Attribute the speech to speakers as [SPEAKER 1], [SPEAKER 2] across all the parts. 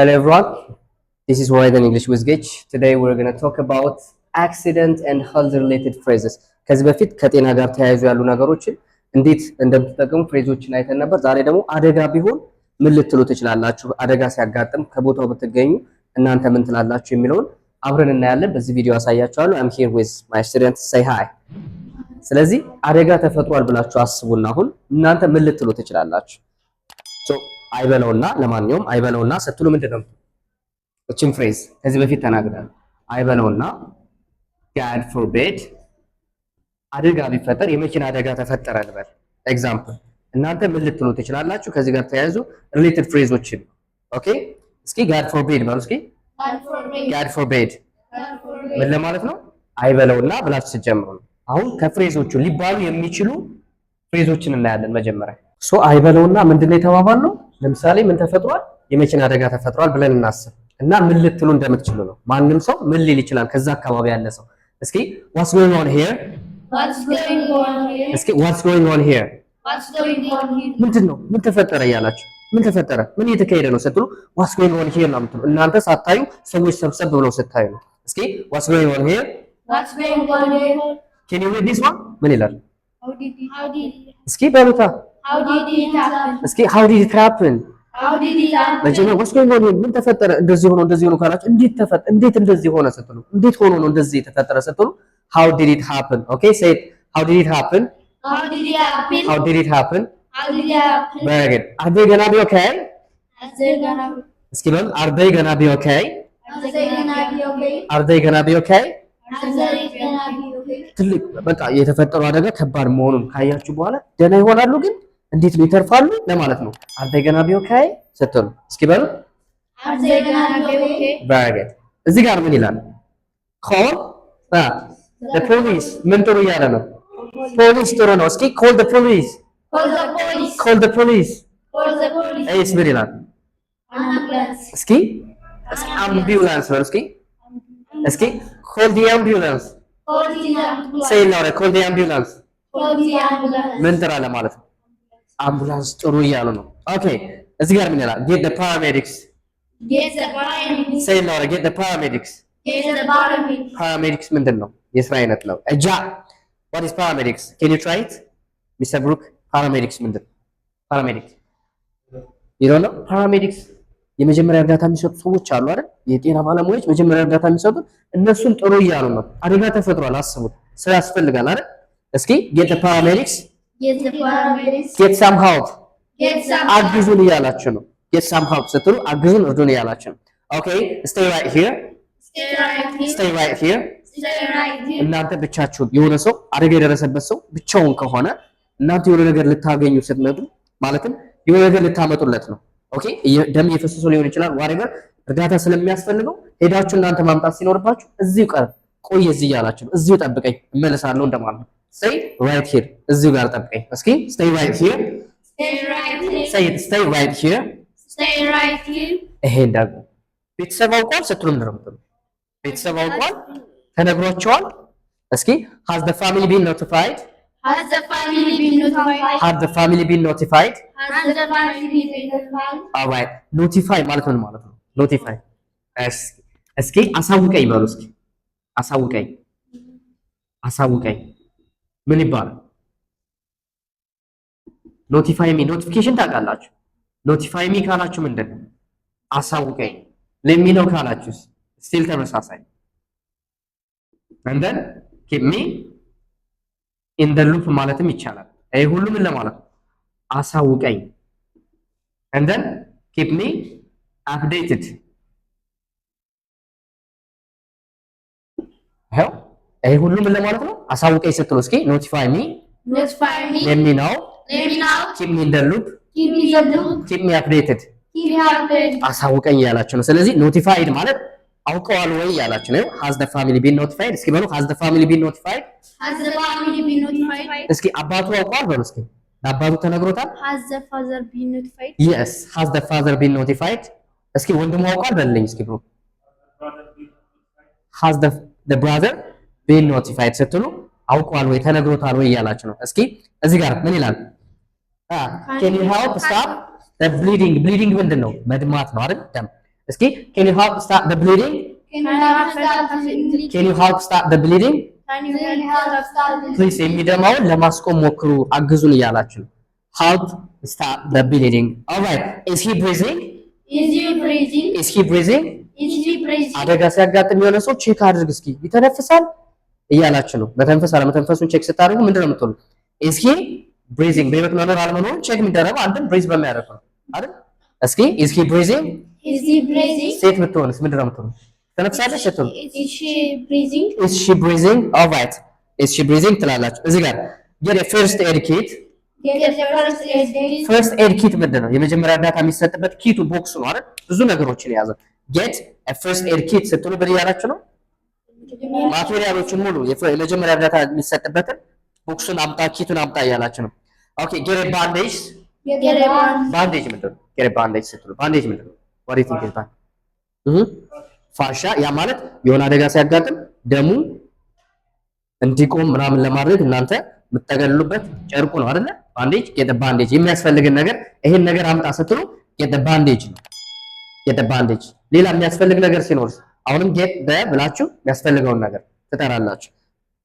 [SPEAKER 1] Hello everyone, this is Horizon English with Gage. Today we're going to talk about accident and health related phrases. ከዚህ በፊት ከጤና ጋር ተያይዞ ያሉ ነገሮችን እንዴት እንደምትጠቀሙ ፍሬዞችን አይተን ነበር። ዛሬ ደግሞ አደጋ ቢሆን ምን ልትሉ ትችላላችሁ፣ አደጋ ሲያጋጥም ከቦታው ብትገኙ እናንተ ምን ትላላችሁ የሚለውን አብረን እናያለን። በዚህ ቪዲዮ አሳያችኋለሁ። I'm here with my students, say hi። ስለዚህ አደጋ ተፈጥሯል ብላችሁ አስቡና አሁን እናንተ ምን ልትሉ ትችላላችሁ? አይበለውና ለማንኛውም አይበለውና ስትሉ ምንድነው እቺን ፍሬዝ ከዚህ በፊት ተናግረናል። አይበለውና God forbid አደጋ ቢፈጠር የመኪና አደጋ ተፈጠረ ልበል ኤግዛምፕል እናንተ ምን ልትሉ ትችላላችሁ? ከዚህ ጋር ተያይዞ ሪሌትድ ፍሬዞችን ኦኬ። እስኪ God forbid በሉ እስኪ God forbid ምን ለማለት ነው? አይበለውና ብላችሁ ስትጀምሩ ነው። አሁን ከፍሬዞቹ ሊባሉ የሚችሉ ፍሬዞችን እናያለን። መጀመሪያ አይበለውና ምንድነው የተባባልነው? ለምሳሌ ምን ተፈጥሯል? የመኪና አደጋ ተፈጥሯል ብለን እናስብ እና ምን ልትሉ እንደምትችሉ ነው። ማንም ሰው ምን ሊል ይችላል? ከዛ አካባቢ ያለ ሰው እስኪ what's going on here? እስኪ what's going on here? ምንድነው? ምን ተፈጠረ እያላችሁ ምን ተፈጠረ? ምን እየተካሄደ ነው ስትሉ what's going on here ነው የምትሉ። እናንተ ሳታዩ ሰዎች ሰብሰብ ብለው ስታዩ ነው። እስኪ what's going on here? Can you read this one? ምን ይላል? እስኪ በሉታ
[SPEAKER 2] How did it happen?
[SPEAKER 1] እስኪ how did it happen? መጀመሪያ what's going on ምን ተፈጠረ? እንደዚህ ሆኖ ካላችሁ እንዴት እንደዚህ ሆነ ስትሉ እንዴት ሆኖ ነው እንደዚህ የተፈጠረ ስትሉ how did it happen? Okay, say it. How did it happen?
[SPEAKER 2] How did it happen?
[SPEAKER 1] How did it happen?
[SPEAKER 2] How did it happen?
[SPEAKER 1] Very good. Are they gonna be okay? እስኪ በሉ are they gonna be okay? Are they gonna be okay? ትልቅ በቃ የተፈጠረው አደጋ ከባድ መሆኑን ካያችሁ በኋላ ደህና ይሆናሉ ግን እንዴት ነው ይተርፋሉ ለማለት ነው። Are they gonna be okay ስትሉ እስኪ በሉ
[SPEAKER 2] Are they gonna be okay?
[SPEAKER 1] very good። እዚህ ጋር ምን ይላል? call the police ምን ጥሩ እያለ ነው? ፖሊስ ጥሩ ነው። እስኪ call the police
[SPEAKER 2] Call the police.
[SPEAKER 1] call the police
[SPEAKER 2] Call the police.
[SPEAKER 1] እይስ ምን ይላል?
[SPEAKER 2] Ambulance.
[SPEAKER 1] እስኪ ambulance በሉ እስኪ call the ambulance
[SPEAKER 2] Call the ambulance.
[SPEAKER 1] say it louder. call the ambulance
[SPEAKER 2] Call the ambulance.
[SPEAKER 1] ምን ጥራ ለማለት ነው። አምቡላንስ ጥሩ እያሉ ነው። ኦኬ እዚህ ጋር ምን ይላል? get the paramedics
[SPEAKER 2] Get the paramedics.
[SPEAKER 1] say it louder. get the paramedics
[SPEAKER 2] Get the paramedics.
[SPEAKER 1] paramedics ምንድን ነው? የስራ አይነት ነው። እጃ what is paramedics? can you try it Mr. Brook? paramedics ምንድን ነው? paramedics you don't know? paramedics የመጀመሪያ እርዳታ የሚሰጡ ሰዎች አሉ አይደል? የጤና ባለሙያዎች መጀመሪያ እርዳታ የሚሰጡ እነሱን ጥሩ እያሉ ነው። አደጋ ተፈጥሯል አስቡት፣ ስራ ያስፈልጋል አይደል? እስኪ get the paramedics
[SPEAKER 2] Get the paramedics.
[SPEAKER 1] get some help
[SPEAKER 2] Get some
[SPEAKER 1] አግዙን እያላችሁ ነው። get some help ስትሉ አግዙን እርዱን እያላችሁ ነው። ኦኬ stay right here
[SPEAKER 2] Stay right here.
[SPEAKER 1] stay right here
[SPEAKER 2] Stay right here.
[SPEAKER 1] እናንተ ብቻችሁን የሆነ ሰው አደጋ የደረሰበት ሰው ብቻውን ከሆነ እናንተ የሆነ ነገር ልታገኙ ስትመጡ ማለትም የሆነ ነገር ልታመጡለት ነው። ኦኬ ደም እየፈሰሰው ሊሆን ይችላል። ዋሬቨር እርዳታ ስለሚያስፈልገው ሄዳችሁ እናንተ ማምጣት ሲኖርባችሁ እዚሁ ቆይ እዚህ እያላችሁ ነው። እዚሁ ጠብቀኝ እመለሳለሁ እንደማለት ነው። stay right here እዚሁ ጋር ጠብቀኝ። እስኪ stay right here
[SPEAKER 2] Stay right here.
[SPEAKER 1] say it stay right here
[SPEAKER 2] Stay right here.
[SPEAKER 1] ይሄን ደግሞ ቤተሰብ አውቋል ስትሉ ምንድን ነው የምትሉ? ቤተሰብ አውቋል ተነግሯቸዋል። እስኪ has the family been notified?
[SPEAKER 2] Has the family been notified?
[SPEAKER 1] have the family been notified?
[SPEAKER 2] Has the family been notified?
[SPEAKER 1] alright notify ማለት ምን ማለት ነው? notify እስኪ አሳውቀኝ በሉ እስኪ አሳውቀኝ ምን ይባላል? ኖቲፋይ ሚ ኖቲፊኬሽን ታውቃላችሁ? ኖቲፋይ ሚ ካላችሁ ምንድን ነው? አሳውቀኝ let me know ካላችሁ ስቲል ተመሳሳይ and then keep me in the loop ማለትም ይቻላል። ይሄ ሁሉ ምን ለማለት ነው? አሳውቀኝ and then keep me updated ይሄ ሁሉ ምን ለማለት ነው? አሳውቀኝ ስትሉ እስኪ notify me
[SPEAKER 2] Notify me.
[SPEAKER 1] let me know keep me in the loop
[SPEAKER 2] Keep me in the loop.
[SPEAKER 1] keep me updated
[SPEAKER 2] Keep me updated.
[SPEAKER 1] አሳውቀኝ ያላችሁ ነው። ስለዚህ notified ማለት አውቀዋል ወይ ያላችሁ ነው። has the family been notified? እስኪ በሉ has the family been notified?
[SPEAKER 2] Has the family been notified?
[SPEAKER 1] እስኪ አባቱ አውቀዋል በሉ እስኪ ለአባቱ ተነግሮታል?
[SPEAKER 2] Has the father been notified?
[SPEAKER 1] yes has the father been notified? እስኪ ወንድሙ አውቀዋል በልልኝ እስኪ ብሩ has the brother been notified ስትሉ አውቀዋል ወይ ተነግሮታል ወይ ያላችሁ ነው። እስኪ እዚህ ጋር ምን ይላል? can you help stop the bleeding? bleeding ምንድን ነው? መድማት ነው አይደል? ደም እስኪ can you help stop the bleeding? Can you help stop the bleeding? Please የሚደማውን ለማስቆም ሞክሩ አግዙን እያላችሁ help stop the bleeding. All right, is he breathing? Is he breathing? አደጋ ሲያጋጥም የሆነ ሰው ቼክ አድርግ እስኪ ይተነፍሳል እያላችሁ ነው። መተንፈስ አለመተንፈሱን ቼክ ስታደርጉ ምንድነው የምትሉት? is he breathing? በህይወት መኖር አለመኖሩን ቼክ የሚደረገው አንድም ብሬዝ በሚያደርገው አይደል? እስኪ is he breathing? ሴት ብትሆንስ ምንድነው የምትሉት? ተነፍሳለች ስትሉ
[SPEAKER 2] Is she breathing?
[SPEAKER 1] is she breathing? All right, is she breathing ትላላችሁ። እዚህ ጋር get a first aid kit. first aid kit ምንድነው? የመጀመሪያ እርዳታ የሚሰጥበት ኪቱ ቦክስ ነው አይደል? ብዙ ነገሮችን የያዘ get a first aid kit ስትሉ ምን እያላችሁ ነው? ማቴሪያሎችን ሙሉ የመጀመሪያ እርዳታ የሚሰጥበትን ቦክሱን አምጣ ኪቱን አምጣ እያላችሁ ነው። ኦኬ get a bandage. ባንዴጅ ምንድነው? get a bandage ስትሉ ባንዴጅ ምንድነው? what do you think is that? ፋሻ ያ ማለት የሆነ አደጋ ሲያጋጥም ደሙ እንዲቆም ምናምን ለማድረግ እናንተ የምትጠቀልሉበት ጨርቁ ነው አይደለ? ባንዴጅ get a bandage የሚያስፈልግን ነገር ይሄን ነገር አምጣ ስትሉ get a bandage ነው። get a bandage ሌላ የሚያስፈልግ ነገር ሲኖር አሁንም get the ብላችሁ የሚያስፈልገውን ነገር ትጠራላችሁ።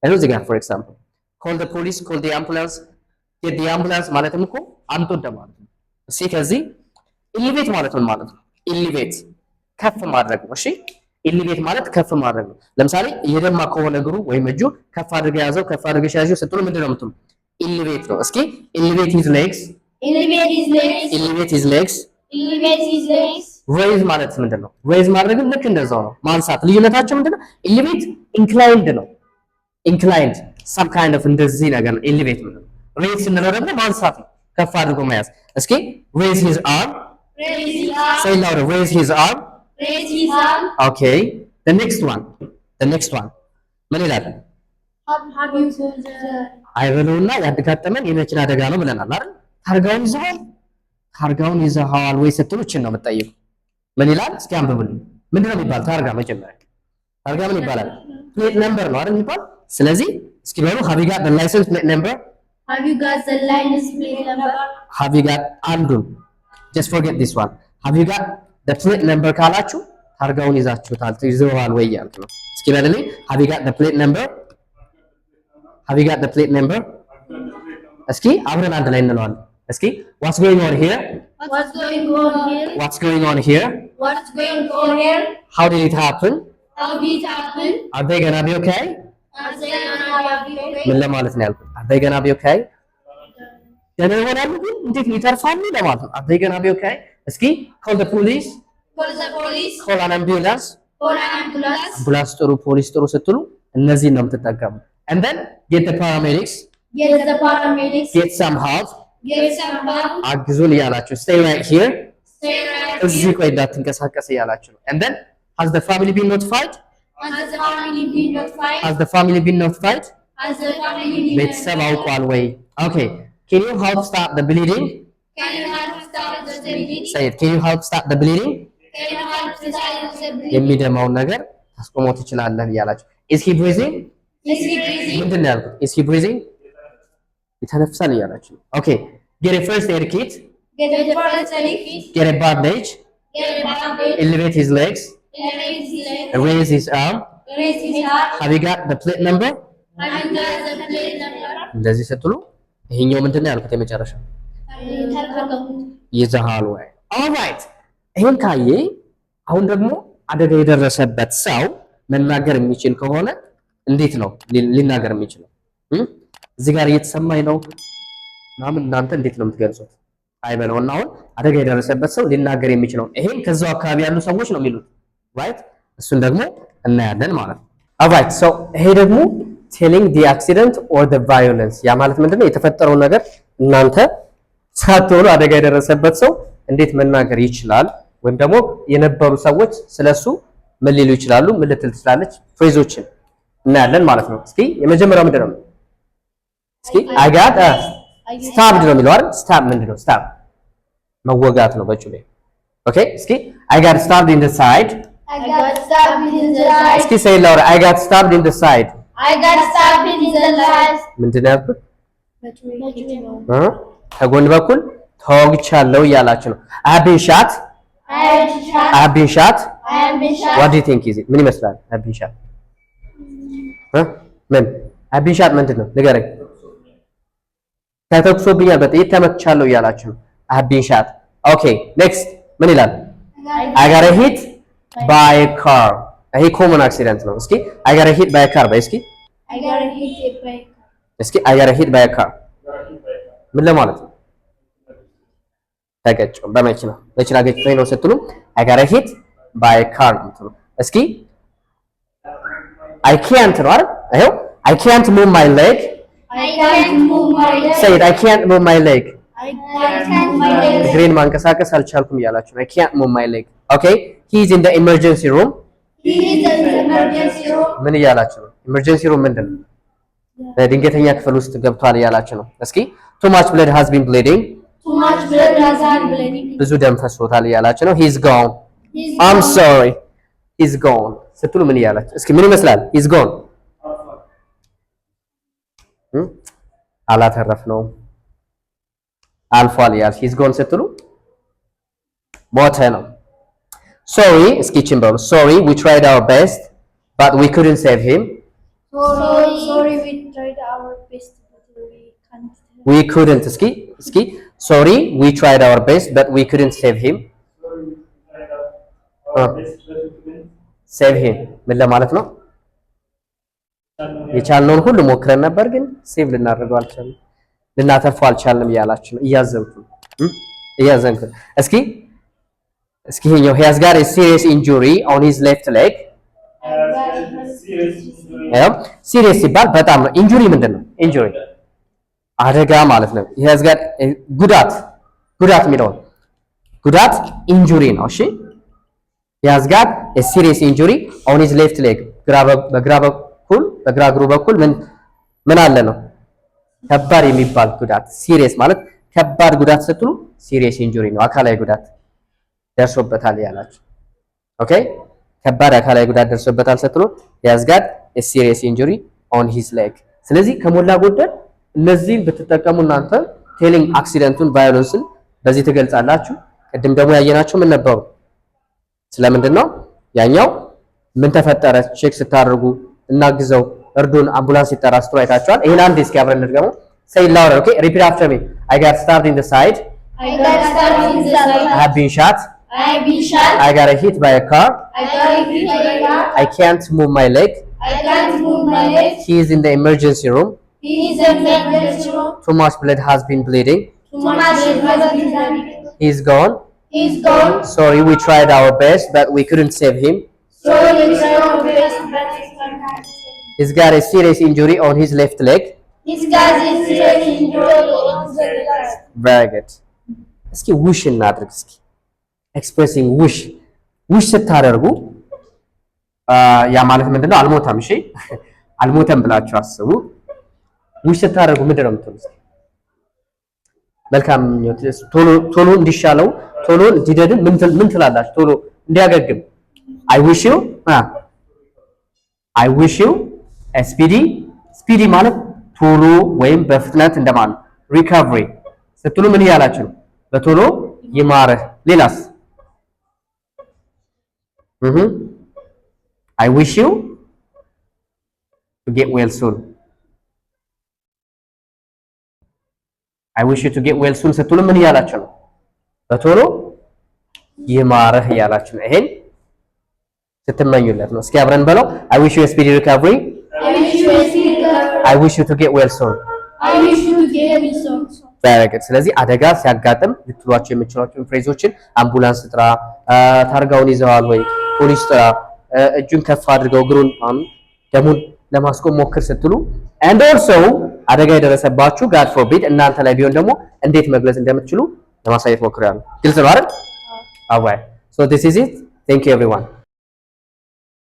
[SPEAKER 1] እዚህ ጋር for example call the police, call the ambulance. get the ambulance ማለትም እኮ አምጡ እንደማለት ነው። እሺ ከዚህ elevate ማለት ነው ማለት ነው elevate ከፍ ማድረግ ነው። እሺ elevate ማለት ከፍ ማድረግ ነው። ለምሳሌ እየደማ ከሆነ እግሩ ወይም እጁ ከፍ አድርገ ያዘው ከፍ አድርገሽ ያዘው ስትሉ ምንድነው የምትሉ? elevate ነው። እስኪ elevate his legs. elevate his legs. raise ማለት ምንድነው? raise ማድረግም ልክ እንደዛው ነው ማንሳት። ልዩነታቸው ምንድነው? elevate inclined ነው። inclined some kind of እንደዚህ ነገር ነው። elevate ምንድነው? raise ስንለው ደግሞ ማንሳት ነው ከፍ አድርጎ መያዝ። እስኪ raise his arm. say louder, raise his arm. Okay, the next one ምን ይላል? አይበለውና ያደጋጠመን የመኪና አደጋ ነው ብለናል አይደል? ታርጋውን ይዘሃል ወይ ስትሉ እቺን ነው የምትጠይቁ። ምን ይላል? እስኪ አንብቡልኝ። ምንድነው የሚባል ታርጋ? መጀመሪያ ታርጋ ምን ይባላል? plate number ነው አይደል የሚባል። ስለዚህ እስኪ በሉ have you got the license plate number?
[SPEAKER 2] Have you got the license plate number?
[SPEAKER 1] have you got አንዱን just forget this one. have you got the plate number ካላችሁ ታርጋውን ይዛችሁታል ትይዘዋል ወይ ያልኩ ነው። እስኪ በልልኝ have you got the plate number? have you got the plate number? እስኪ አብረን አንድ ላይ እንለዋለን። እስኪ what's going on here?
[SPEAKER 2] What's going on here?
[SPEAKER 1] what's going on here?
[SPEAKER 2] What's going on here?
[SPEAKER 1] how did it happen?
[SPEAKER 2] How did it happen?
[SPEAKER 1] are they gonna be okay?
[SPEAKER 2] Are they gonna be okay?
[SPEAKER 1] ምን ለማለት ነው ያልኩት? are they gonna be okay? ደህና ይሆናሉ ግን እንዴት ይተርፋሉ ለማለት ነው። are they gonna be okay? እስኪ call the police.
[SPEAKER 2] Call the police.
[SPEAKER 1] call an ambulance.
[SPEAKER 2] Call an ambulance.
[SPEAKER 1] አምቡላንስ ጥሩ ፖሊስ ጥሩ ስትሉ እነዚህን ነው የምትጠቀሙ። and then get the paramedics.
[SPEAKER 2] Get the paramedics.
[SPEAKER 1] get some help.
[SPEAKER 2] Get some help.
[SPEAKER 1] አግዙን እያላችሁ stay right here.
[SPEAKER 2] Stay right
[SPEAKER 1] እዚህ
[SPEAKER 2] here.
[SPEAKER 1] ቆይ እንዳትንቀሳቀስ እያላችሁ ነው። and then has the family been notified?
[SPEAKER 2] Has the family been notified?
[SPEAKER 1] has the family been notified?
[SPEAKER 2] Has the family been
[SPEAKER 1] ቤተሰብ
[SPEAKER 2] notified?
[SPEAKER 1] አውቋል ወይ? okay, can you help stop the bleeding?
[SPEAKER 2] Can you help stop the bleeding?
[SPEAKER 1] say it, can you help stop the bleeding?
[SPEAKER 2] Can you help stop the bleeding?
[SPEAKER 1] የሚደማውን ነገር ታስቆመው ትችላለህ እያላችሁ is he breathing?
[SPEAKER 2] Is he breathing?
[SPEAKER 1] ምንድን ነው ያልኩት? is he breathing? ይተነፍሳል እያላችሁ okay, get a first aid kit.
[SPEAKER 2] Get the first aid kit.
[SPEAKER 1] get a bandage.
[SPEAKER 2] Get a bandage.
[SPEAKER 1] elevate his legs.
[SPEAKER 2] Raise his leg.
[SPEAKER 1] raise his arm.
[SPEAKER 2] Raise his arm.
[SPEAKER 1] have you got the plate number?
[SPEAKER 2] Have you got the plate number?
[SPEAKER 1] እንደዚህ ስትሉ ይሄኛው ምንድን ነው ያልኩት? የመጨረሻ ይዘሃል ወይ? alright, ይሄን ካየ አሁን ደግሞ አደጋ የደረሰበት ሰው መናገር የሚችል ከሆነ እንዴት ነው ሊናገር የሚችለው? እዚህ ጋር እየተሰማኝ ነው ምናምን እናንተ እንዴት ነው የምትገልጹት? አይበለውና አሁን አደጋ የደረሰበት ሰው ሊናገር የሚችለው ይሄን ከዛው አካባቢ ያሉ ሰዎች ነው የሚሉት right? እሱን ደግሞ እናያለን ማለት ነው። alright, so ይሄ ደግሞ telling the accident or the violence ያ ማለት ምንድነው? የተፈጠረው ነገር እናንተ ሳትሆኑ አደጋ የደረሰበት ሰው እንዴት መናገር ይችላል? ወይም ደግሞ የነበሩ ሰዎች ስለሱ ምን ሊሉ ይችላሉ? ምን ልትል ትችላለች? ፍሬዞችን እናያለን ማለት ነው። እስኪ የመጀመሪያው ምንድነው? እስኪ I got stabbed ነው የሚለው አይደል? stab ምንድነው? stab መወጋት ነው በጩቤ። ኦኬ እስኪ I got stabbed in the side.
[SPEAKER 2] I got stabbed in the side.
[SPEAKER 1] እስኪ say louder, I got stabbed in the side.
[SPEAKER 2] I got stabbed in the side.
[SPEAKER 1] ምንድነው ያልኩት? ከጎን በኩል ተወግቻለሁ እያላችሁ ነው። I have been shot.
[SPEAKER 2] I have been shot.
[SPEAKER 1] I have been shot. What do you think is it? ምን ይመስላል? I have been shot. ምን I have been shot ምንድን ነው? ንገረኝ። ተተኩሶብኛል፣ በጥይት ተመትቻለሁ እያላችሁ ነው። I have been shot. Okay, next ምን ይላል? I got hit by a car. ይሄ ኮመን አክሲደንት ነው። እስኪ I got hit by a car በይ እስኪ
[SPEAKER 2] I got hit by a car.
[SPEAKER 1] እስኪ I got hit by a car ምን ለማለት ነው? ተገጨው በመኪና ገጭቶኝ ነው ስትሉ I got hit by a car ነው። እስኪ I can't ነው አይደል? ይሄው I can't move my leg.
[SPEAKER 2] I can't move my leg.
[SPEAKER 1] Say it, I can't move my leg.
[SPEAKER 2] I can't move my leg.
[SPEAKER 1] እግሬን ማንቀሳቀስ አልቻልኩም እያላችሁ ነው። I can't move my leg. Okay, he is in the emergency room.
[SPEAKER 2] He is in the emergency room.
[SPEAKER 1] ምን እያላችሁ ነው? emergency room ምንድን ነው? ድንገተኛ ክፍል ውስጥ ገብቷል እያላችሁ ነው። እስኪ too much blood has been bleeding.
[SPEAKER 2] Too much blood has been bleeding.
[SPEAKER 1] ብዙ ደም ፈሶታል እያላችሁ ነው። he's gone. I'm sorry. he's gone ስትሉ ምን እያላችሁ? እስኪ ምን ይመስላል? he's gone አላተረፍነውም አልፏል እያልሽ he's gone ስትሉ ሞተ ነው። sorry እስኪ ችምበሉ sorry we tried our best but we couldn't save him.
[SPEAKER 2] Sorry we tried our best but we can't.
[SPEAKER 1] we couldn't እስኪ sorry we tried our best but we couldn't save him. save him ምን ለማለት ነው? የቻልነውን ሁሉ ሞክረን ነበር ግን ሴቭ ልናደርገው አልቻልንም፣ ልናተርፈው አልቻልንም እያላችሁ ነው። እያዘንኩ እስኪ ይሄኛው he has got a serious injury on his left leg. ሲሪየስ ሲባል በጣም ነው። ኢንጁሪ ምንድን ነው? ኢንጁሪ አደጋ ማለት ነው። he has got ጉዳት የሚለው ጉዳት ኢንጁሪ ነው። እሺ he has got a serious injury on his left leg. በግራ እግሩ በኩል ምን አለ ነው? ከባድ የሚባል ጉዳት። ሲሪየስ ማለት ከባድ ጉዳት ስትሉ ሲሪየስ ኢንጁሪ ነው። አካላዊ ጉዳት ደርሶበታል ያላችሁ። ኦኬ ከባድ አካላዊ ጉዳት ደርሶበታል ስትሉ he has got a serious injury on his leg. ስለዚህ ከሞላ ጎደል እነዚህን ብትጠቀሙ እናንተ ቴሊንግ አክሲደንቱን ቫዮለንስን በዚህ ትገልጻላችሁ። ቅድም ደግሞ ያየናቸው ምን ነበሩ? ስለምንድን ነው ያኛው ምን ተፈጠረ ቼክ ስታደርጉ እናግዘው እርዱን አምቡላንስ ሲጠራ ስትሉ አይታችኋል። ይሄን አንዴ እስኪ አብረን እንድገመው። say it louder, okay? repeat after me. I got stabbed in the side.
[SPEAKER 2] I
[SPEAKER 1] have been shot. I got hit by a car. I can't move my leg. He is in the emergency room. Too much blood has been bleeding. He's gone. Sorry, we tried our best but we couldn't save him. He's got a serious injury on his left leg. Very good. እስኪ ውሽ እናድርግ። እስኪ expressing ውሽ ስታደርጉ ያ ማለት ምንድነው? አልሞተም። እሺ አልሞተም ብላችሁ አስቡ። ውሽ ስታደርጉ ምንድነው የምትሉት? መልካም ቶሎ እንዲሻለው ቶሎ እንዲደድን ምን ትላላችሁ? ቶሎ እንዲያገግም I wish you a speedy ማለት ቶሎ ወይም በፍጥነት እንደማለት recovery ስትሉ ምን እያላችሁ ነው? በቶሎ ይማርህ። ሌላስ? I wish you to get well soon. I wish you to get well soon ስትሉ ምን እያላችሁ ነው? በቶሎ ይማርህ እያላችሁ ነው። ይሄን ስትመኙለት ነው። እስኪ አብረን በለው። I wish you a speedy recovery. I wish you to get well soon. Very good. ስለዚህ አደጋ ሲያጋጥም ልትሏቸው የምትችሏቸውን ፍሬዞችን አምቡላንስ ጥራ፣ ታርጋውን ይዘዋል ወይ፣ ፖሊስ ጥራ፣ እጁን ከፍ አድርገው እግሩን ደሙን ለማስቆም ሞክር ስትሉ and also አደጋ የደረሰባችሁ God forbid እናንተ ላይ ቢሆን ደግሞ እንዴት መግለጽ እንደምትችሉ ለማሳየት ሞክራለሁ። ግልጽ ነው አይደል? All right. So this is it. Thank you everyone.